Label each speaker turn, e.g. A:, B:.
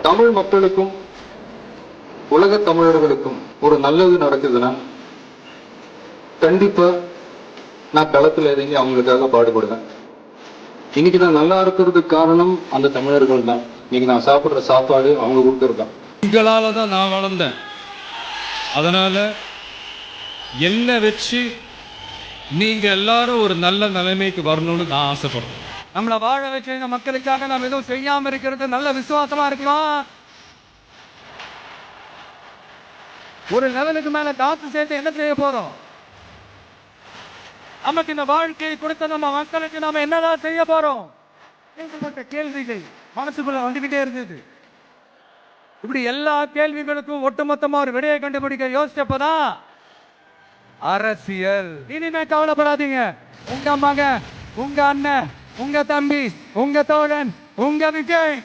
A: தமிழ் மக்களுக்கும் உலக தமிழர்களுக்கும் ஒரு நல்லது நடக்குதுன்னா கண்டிப்பா நான் களத்துல இறங்கி அவங்களுக்காக பாடுபடுவேன். இன்னைக்கு நான் நல்லா இருக்கிறதுக்கு காரணம் அந்த தமிழர்கள் தான். இன்னைக்கு நான் சாப்பிடுற சாப்பாடு அவங்க கொடுக்கறது தான்.
B: உங்களால தான் நான் வளர்ந்தேன். அதனால என்ன வச்சு நீங்க எல்லாரும் ஒரு நல்ல நிலைமைக்கு வரணும்னு நான் ஆசைப்படுறேன். நம்மளை வாழ வச்சு இந்த மக்களுக்காக நம்ம எதுவும் செய்யாம இருக்கிறது நல்ல விசுவாசமா இருக்கலாம். ஒரு லெவலுக்கு மேல காசு சேர்த்து என்ன செய்ய போறோம்? நமக்கு இந்த வாழ்க்கையை கொடுத்த நம்ம மக்களுக்கு நாம என்னதான் செய்ய போறோம்? ஏகப்பட்ட கேள்விகள் மனசுக்குள்ள வந்துகிட்டே இருந்தது. இப்படி எல்லா கேள்விகளுக்கும் ஒட்டுமொத்தமா ஒரு விடையை கண்டுபிடிக்க யோசிச்சப்பதான் அரசியல். இனிமே கவலைப்படாதீங்க. உங்க மகன், உங்க அண்ணன், உங்க தம்பி, உங்க தோழன், உங்க விஜய்